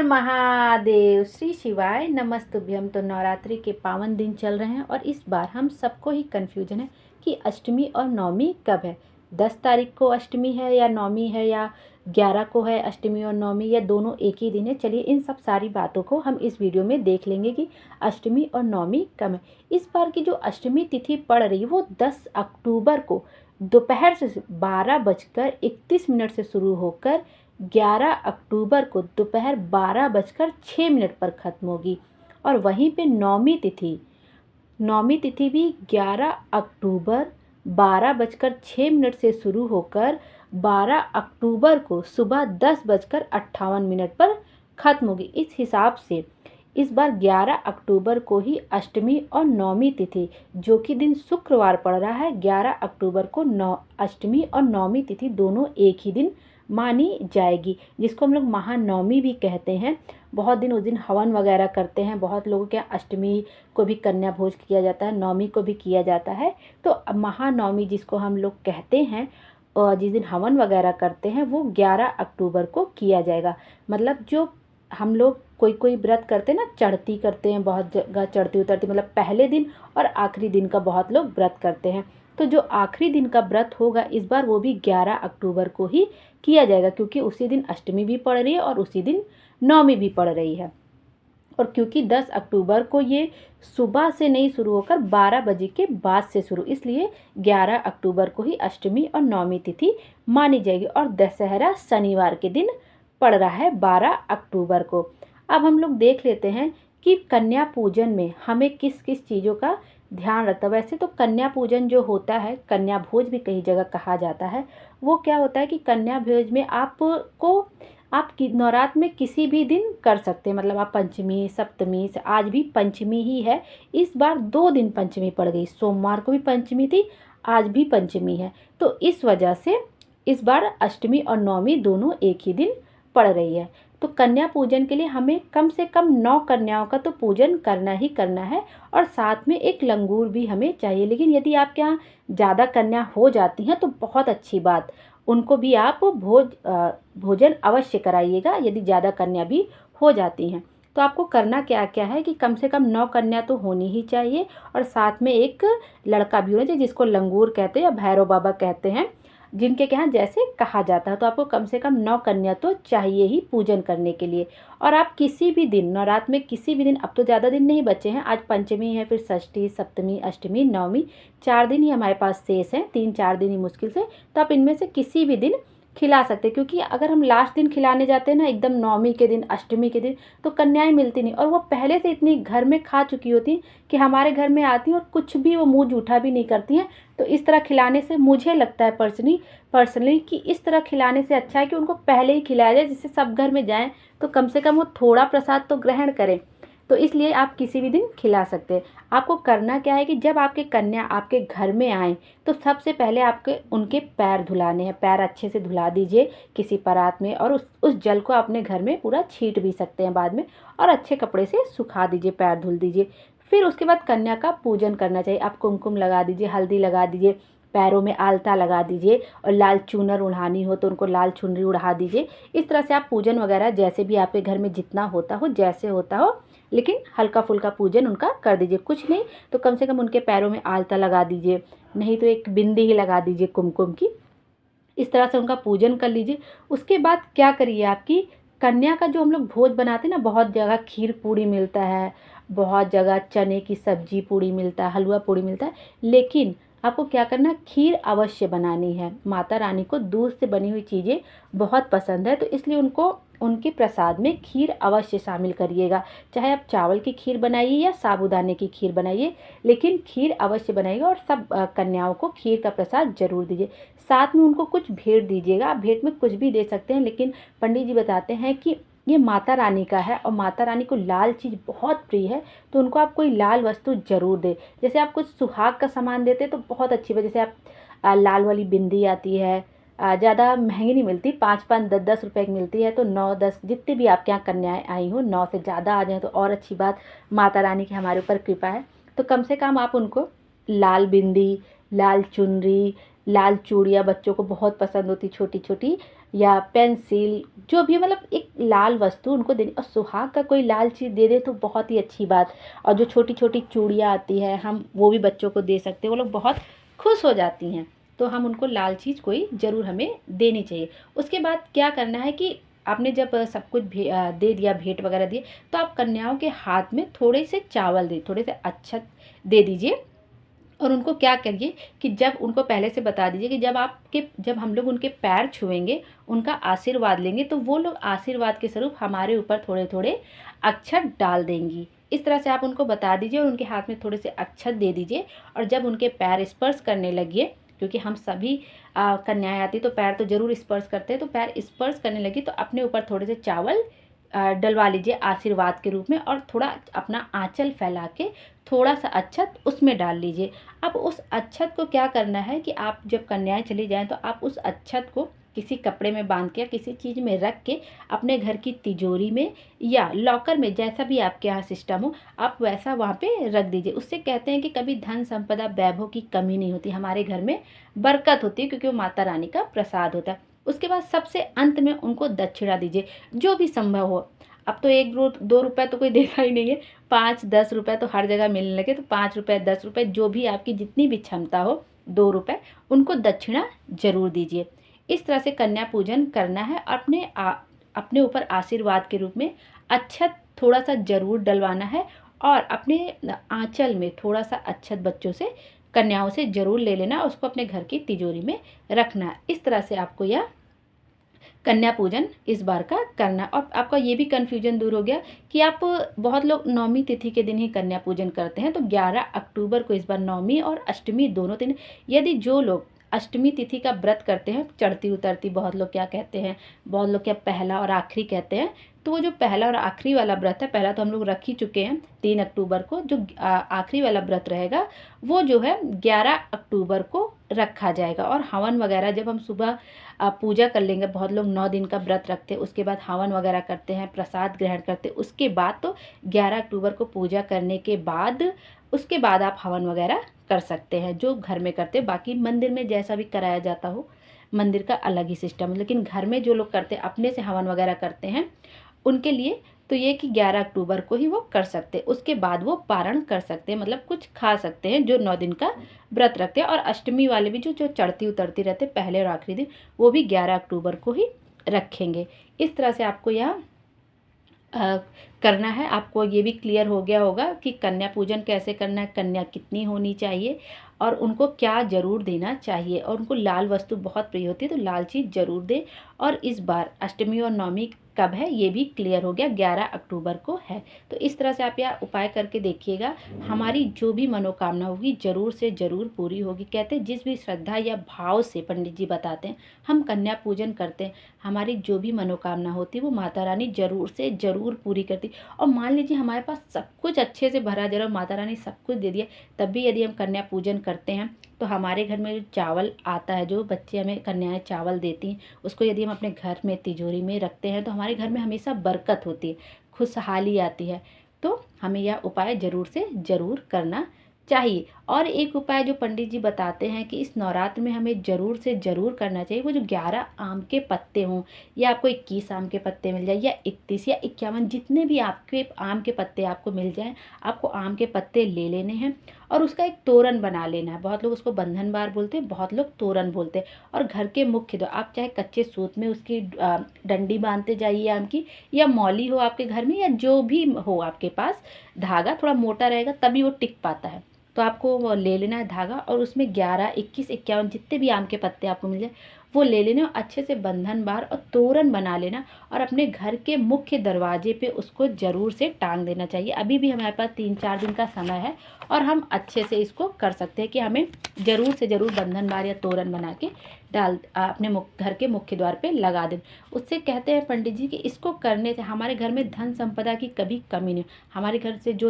महादेव। श्री शिवाय नमस्तुभ्यम। तो नवरात्रि के पावन दिन चल रहे हैं और इस बार हम सबको ही कन्फ्यूजन है कि अष्टमी और नवमी कब है। 10 तारीख को अष्टमी है या नवमी है, या 11 को है अष्टमी और नवमी, या दोनों एक ही दिन है। चलिए इन सब सारी बातों को हम इस वीडियो में देख लेंगे कि अष्टमी और नवमी कब है। इस बार की जो अष्टमी तिथि पड़ रही है वो 10 अक्टूबर को दोपहर से 12:31 से शुरू होकर 11 अक्टूबर को दोपहर 12:06 पर ख़त्म होगी। और वहीं पे नौमी तिथि भी 11 अक्टूबर 12:06 से शुरू होकर 12 अक्टूबर को सुबह 10:58 पर ख़त्म होगी। इस हिसाब से इस बार 11 अक्टूबर को ही अष्टमी और नौमी तिथि, जो कि दिन शुक्रवार पड़ रहा है, 11 अक्टूबर को अष्टमी और नौमी तिथि दोनों एक ही दिन मानी जाएगी, जिसको हम लोग महानवमी भी कहते हैं। बहुत दिन उस दिन हवन वगैरह करते हैं। बहुत लोगों के यहाँ अष्टमी को भी कन्या भोज किया जाता है, नवमी को भी किया जाता है। तो महानवमी जिसको हम लोग कहते हैं और जिस दिन हवन वगैरह करते हैं वो 11 अक्टूबर को किया जाएगा। मतलब जो हम लोग कोई व्रत करते हैं ना, चढ़ती करते हैं, बहुत जगह चढ़ती उतरती, मतलब पहले दिन और आखिरी दिन का बहुत लोग व्रत करते हैं। तो जो आखिरी दिन का व्रत होगा इस बार वो भी 11 अक्टूबर को ही किया जाएगा, क्योंकि उसी दिन अष्टमी भी पड़ रही है और उसी दिन नवमी भी पड़ रही है। और क्योंकि 10 अक्टूबर को ये सुबह से नहीं शुरू होकर 12 बजे के बाद से शुरू, इसलिए 11 अक्टूबर को ही अष्टमी और नवमी तिथि मानी जाएगी। और दशहरा शनिवार के दिन पड़ रहा है 12 अक्टूबर को। अब हम लोग देख लेते हैं कि कन्या पूजन में हमें किस किस चीज़ों का ध्यान रखता है। वैसे तो कन्या पूजन जो होता है, कन्या भोज भी कई जगह कहा जाता है, वो क्या होता है कि कन्या भोज में आप नवरात्र में किसी भी दिन कर सकते हैं। मतलब आप पंचमी सप्तमी से, आज भी पंचमी ही है, इस बार 2 दिन पंचमी पड़ गई, सोमवार को भी पंचमी थी, आज भी पंचमी है। तो इस वजह से इस बार अष्टमी और नवमी दोनों एक ही दिन पड़ रही है। तो कन्या पूजन के लिए हमें कम से कम 9 कन्याओं का तो पूजन करना ही करना है, और साथ में एक लंगूर भी हमें चाहिए। लेकिन यदि आपके यहाँ ज़्यादा कन्या हो जाती हैं तो बहुत अच्छी बात, उनको भी आप भोजन अवश्य कराइएगा। यदि ज़्यादा कन्या भी हो जाती हैं तो आपको करना क्या क्या है कि कम से कम 9 कन्या तो होनी ही चाहिए, और साथ में एक लड़का भी होना चाहिए, जिसको लंगूर कहते हैं या भैरव बाबा कहते हैं, जिनके यहाँ जैसे कहा जाता है। तो आपको कम से कम 9 कन्या तो चाहिए ही पूजन करने के लिए। और आप किसी भी दिन नवरात्र में किसी भी दिन, अब तो ज़्यादा दिन नहीं बचे हैं, आज पंचमी है, फिर षष्ठी सप्तमी अष्टमी नवमी, 4 दिन ही हमारे पास शेष हैं, 3-4 दिन ही मुश्किल से। तो आप इनमें से किसी भी दिन खिला सकते हैं, क्योंकि अगर हम लास्ट दिन खिलाने जाते हैं ना, एकदम नवमी के दिन अष्टमी के दिन, तो कन्याएं मिलती नहीं, और वो पहले से इतनी घर में खा चुकी होती हैं कि हमारे घर में आती हैं और कुछ भी वो मुंह जूठा भी नहीं करती हैं। तो इस तरह खिलाने से मुझे लगता है पर्सनली कि इस तरह खिलाने से अच्छा है कि उनको पहले ही खिलाया जाए, जिससे सब घर में जाएं तो कम से कम वो थोड़ा प्रसाद तो ग्रहण करें। तो इसलिए आप किसी भी दिन खिला सकते हैं। आपको करना क्या है कि जब आपके कन्या आपके घर में आए तो सबसे पहले आपके उनके पैर धुलाने हैं। पैर अच्छे से धुला दीजिए किसी परात में, और उस जल को अपने घर में पूरा छींट भी सकते हैं बाद में, और अच्छे कपड़े से सुखा दीजिए, पैर धुल दीजिए। फिर उसके बाद कन्या का पूजन करना चाहिए। आप कुमकुम लगा दीजिए, हल्दी लगा दीजिए, पैरों में आलता लगा दीजिए, और लाल चूनर उड़ानी हो तो उनको लाल चुनरी उड़ा दीजिए। इस तरह से आप पूजन वगैरह जैसे भी आपके घर में जितना होता हो, जैसे होता हो, लेकिन हल्का फुल्का पूजन उनका कर दीजिए। कुछ नहीं तो कम से कम उनके पैरों में आलता लगा दीजिए, नहीं तो एक बिंदी ही लगा दीजिए कुमकुम की। इस तरह से उनका पूजन कर लीजिए। उसके बाद क्या करिए, आपकी कन्या का जो हम लोग भोज बनाते हैं ना, बहुत जगह खीर पूड़ी मिलता है, बहुत जगह चने की सब्जी पूड़ी मिलता है, हलवा पूड़ी मिलता है, लेकिन आपको क्या करना है, खीर अवश्य बनानी है। माता रानी को दूध से बनी हुई चीज़ें बहुत पसंद है, तो इसलिए उनको उनके प्रसाद में खीर अवश्य शामिल करिएगा। चाहे आप चावल की खीर बनाइए या साबूदाने की खीर बनाइए, लेकिन खीर अवश्य बनाइएगा। और सब कन्याओं को खीर का प्रसाद जरूर दीजिए। साथ में उनको कुछ भेंट दीजिएगा। आप भेंट में कुछ भी दे सकते हैं, लेकिन पंडित जी बताते हैं कि ये माता रानी का है और माता रानी को लाल चीज़ बहुत प्रिय है, तो उनको आप कोई लाल वस्तु जरूर दें। जैसे आप कुछ सुहाग का सामान देते हैं तो बहुत अच्छी बात, जैसे आप लाल वाली बिंदी आती है, ज़्यादा महंगी नहीं मिलती, 5-5 10-10 रुपए की मिलती है। तो 9-10 जितने भी आपके यहाँ कन्याएं आई हो, 9 से ज़्यादा आ जाएँ तो और अच्छी बात, माता रानी की हमारे ऊपर कृपा है। तो कम से कम आप उनको लाल बिंदी, लाल चुनरी, लाल चूड़ियाँ, बच्चों को बहुत पसंद होती छोटी छोटी, या पेंसिल, जो भी मतलब एक लाल वस्तु उनको देनी। और सुहाग का कोई लाल चीज़ दे दे तो बहुत ही अच्छी बात। और जो छोटी छोटी चूड़ियाँ आती है हम वो भी बच्चों को दे सकते हैं, वो लोग बहुत खुश हो जाती हैं। तो हम उनको लाल चीज़ कोई ज़रूर हमें देनी चाहिए। उसके बाद क्या करना है कि आपने जब सब कुछ दे दिया, भेंट वगैरह दिए, तो आप कन्याओं के हाथ में थोड़े से चावल दे, थोड़े से अक्षत दे दीजिए। और उनको क्या करिए कि जब उनको पहले से बता दीजिए कि जब हम लोग उनके पैर छुएंगे, उनका आशीर्वाद लेंगे, तो वो लोग आशीर्वाद के स्वरूप हमारे ऊपर थोड़े थोड़े अक्षत डाल देंगी। इस तरह से आप उनको बता दीजिए और उनके हाथ में थोड़े से अक्षत दे दीजिए। और जब उनके पैर स्पर्श करने लगिए, क्योंकि हम सभी कन्याएं आती तो पैर तो जरूर स्पर्श करते हैं, तो पैर स्पर्श करने लगी तो अपने ऊपर थोड़े से चावल डलवा लीजिए आशीर्वाद के रूप में। और थोड़ा अपना आंचल फैला के थोड़ा सा अक्षत उसमें डाल लीजिए। अब उस अक्षत को क्या करना है कि आप जब कन्याएं चली जाएं तो आप उस अक्षत को किसी कपड़े में बांध के या किसी चीज़ में रख के अपने घर की तिजोरी में या लॉकर में, जैसा भी आपके यहाँ सिस्टम हो, आप वैसा वहाँ पे रख दीजिए। उससे कहते हैं कि कभी धन संपदा वैभव की कमी नहीं होती, हमारे घर में बरकत होती है, क्योंकि वो माता रानी का प्रसाद होता है। उसके बाद सबसे अंत में उनको दक्षिणा दीजिए, जो भी संभव हो। अब तो 1-2 रुपए तो कोई देता ही नहीं है, 5-10 रुपए तो हर जगह मिलने लगे, तो 5 रुपए 10 रुपए जो भी आपकी जितनी भी क्षमता हो, 2 रुपए उनको दक्षिणा जरूर दीजिए। इस तरह से कन्या पूजन करना है। अपने ऊपर आशीर्वाद के रूप में अक्षत थोड़ा सा जरूर डलवाना है। और अपने आंचल में थोड़ा सा अक्षत बच्चों से, कन्याओं से जरूर ले लेना, उसको अपने घर की तिजोरी में रखना। इस तरह से आपको यह कन्या पूजन इस बार का करना। और आपका ये भी कन्फ्यूजन दूर हो गया कि आप, बहुत लोग नौमी तिथि के दिन ही कन्या पूजन करते हैं, तो 11 अक्टूबर को इस बार नौमी और अष्टमी दोनों दिन। यदि जो लोग अष्टमी तिथि का व्रत करते हैं, चढ़ती उतरती बहुत लोग क्या कहते हैं, बहुत लोग क्या पहला और आखिरी कहते हैं, तो वो जो पहला और आखिरी वाला व्रत है, पहला तो हम लोग रख ही चुके हैं 3 अक्टूबर को, जो आखिरी वाला व्रत रहेगा वो जो है 11 अक्टूबर को रखा जाएगा। और हवन वगैरह जब हम सुबह पूजा कर लेंगे, बहुत लोग 9 दिन का व्रत रखते हैं, उसके बाद हवन वगैरह करते हैं, प्रसाद ग्रहण करते हैं, उसके बाद तो 11 अक्टूबर को पूजा करने के बाद, उसके बाद आप हवन वगैरह कर सकते हैं जो घर में करते हैं। बाकी मंदिर में जैसा भी कराया जाता हो, मंदिर का अलग ही सिस्टम है, लेकिन घर में जो लोग करते हैं, अपने से हवन वगैरह करते हैं, उनके लिए तो ये कि 11 अक्टूबर को ही वो कर सकते हैं। उसके बाद वो पारण कर सकते हैं, मतलब कुछ खा सकते हैं जो 9 दिन का व्रत रखते हैं। और अष्टमी वाले भी जो जो चढ़ती उतरती रहते हैं, पहले और आखिरी दिन, वो भी 11 अक्टूबर को ही रखेंगे। इस तरह से आपको यह करना है। आपको ये भी क्लियर हो गया होगा कि कन्या पूजन कैसे करना है, कन्या कितनी होनी चाहिए, और उनको क्या ज़रूर देना चाहिए। और उनको लाल वस्तु बहुत प्रिय होती है, तो लाल चीज़ ज़रूर दें। और इस बार अष्टमी और नवमी कब है ये भी क्लियर हो गया, 11 अक्टूबर को है। तो इस तरह से आप यह उपाय करके देखिएगा, हमारी जो भी मनोकामना होगी ज़रूर से ज़रूर पूरी होगी। कहते हैं जिस भी श्रद्धा या भाव से, पंडित जी बताते हैं, हम कन्या पूजन करते हैं, हमारी जो भी मनोकामना होती है वो माता रानी ज़रूर से ज़रूर पूरी करती। और मान लीजिए हमारे पास सब कुछ अच्छे से भरा जरा, माता रानी सब कुछ दे दिया, तब भी यदि हम कन्या पूजन करते हैं, तो हमारे घर में जो चावल आता है, जो बच्चे हमें कन्याएं चावल देती हैं, उसको यदि हम अपने घर में तिजोरी में रखते हैं, तो हमारे घर में हमेशा बरकत होती है, खुशहाली आती है। तो हमें यह उपाय ज़रूर से ज़रूर करना चाहिए। और एक उपाय जो पंडित जी बताते हैं कि इस नवरात्र में हमें ज़रूर से ज़रूर करना चाहिए, वो जो 11 आम के पत्ते हों, या आपको 21 आम के पत्ते मिल जाए, या 31 या 51, जितने भी आपके आम के पत्ते आपको मिल जाएं, आपको आम के पत्ते ले लेने हैं और उसका एक तोरण बना लेना है। बहुत लोग उसको बंधन बार बोलते हैं, बहुत लोग तोरण बोलते हैं। और घर के मुख्य द्वार, आप चाहे कच्चे सूत में उसकी डंडी बांधते जाइए आम की, या मौली हो आपके घर में, या जो भी हो आपके पास, धागा थोड़ा मोटा रहेगा तभी वो टिक पाता है। तो आपको वो ले लेना है धागा, और उसमें 11, 21, 51 जितने भी आम के पत्ते आपको मिल जाए वो ले लेने, और अच्छे से बंधन बार और तोरण बना लेना, और अपने घर के मुख्य दरवाजे पे उसको ज़रूर से टांग देना चाहिए। अभी भी हमारे पास 3-4 दिन का समय है, और हम अच्छे से इसको कर सकते हैं कि हमें ज़रूर से ज़रूर बंधन बार या तोरण बना के अपने घर के मुख्य द्वार पे लगा दें। उससे कहते हैं पंडित जी कि इसको करने से हमारे घर में धन संपदा की कभी कमी नहीं, हमारे घर से जो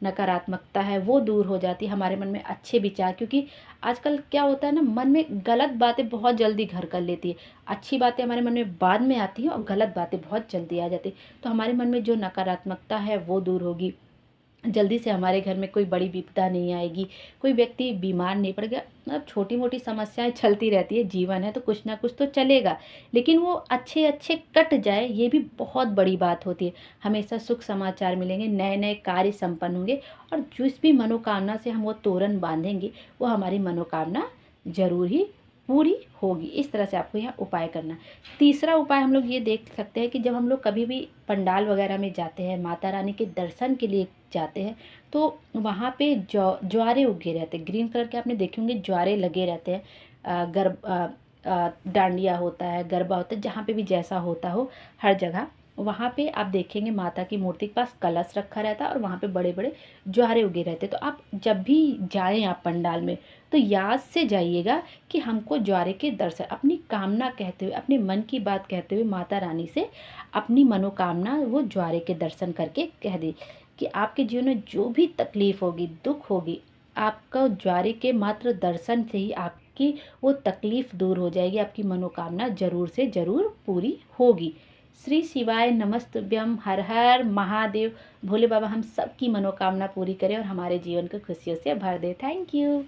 नकारात्मकता है वो दूर हो जाती है, हमारे मन में अच्छे विचार, क्योंकि आजकल क्या होता है ना, मन में गलत बातें बहुत जल्दी घर कर लेती है, अच्छी बातें हमारे मन में बाद में आती हैं और गलत बातें बहुत जल्दी आ जाती है। तो हमारे मन में जो नकारात्मकता है वो दूर होगी, जल्दी से हमारे घर में कोई बड़ी विपदा नहीं आएगी, कोई व्यक्ति बीमार नहीं पड़ेगा। मतलब छोटी मोटी समस्याएं चलती रहती है, जीवन है तो कुछ ना कुछ तो चलेगा, लेकिन वो अच्छे अच्छे कट जाए ये भी बहुत बड़ी बात होती है। हमेशा सुख समाचार मिलेंगे, नए नए कार्य संपन्न होंगे, और जिस भी मनोकामना से हम वो तोरण बांधेंगे वो हमारी मनोकामना जरूर ही पूरी होगी। इस तरह से आपको यहाँ उपाय करना है। तीसरा उपाय हम लोग ये देख सकते हैं कि जब हम लोग कभी भी पंडाल वगैरह में जाते हैं, माता रानी के दर्शन के लिए जाते हैं, तो वहाँ पे ज्वारे उगे रहते हैं, ग्रीन कलर के आपने देखे होंगे, ज्वारे लगे रहते हैं। डांडिया होता है, गरबा होता है, जहाँ पे भी जैसा होता हो हर जगह वहाँ पे आप देखेंगे माता की मूर्ति के पास कलश रखा रहता है और वहाँ पे बड़े बड़े ज्वारे उगे रहते हैं। तो आप जब भी जाएं आप पंडाल में, तो याद से जाइएगा कि हमको ज्वारे के दर्शन, अपनी कामना कहते हुए, अपने मन की बात कहते हुए माता रानी से अपनी मनोकामना वो ज्वारे के दर्शन करके कह दे कि आपके जीवन में जो भी तकलीफ होगी, दुख होगी, आपका ज्वारे के मात्र दर्शन से ही आपकी वो तकलीफ दूर हो जाएगी, आपकी मनोकामना जरूर से जरूर पूरी होगी। श्री शिवाय नमस्तुभ्यम, हर हर महादेव। भोले बाबा हम सबकी मनोकामना पूरी करें और हमारे जीवन को खुशियों से भर दे। Thank you.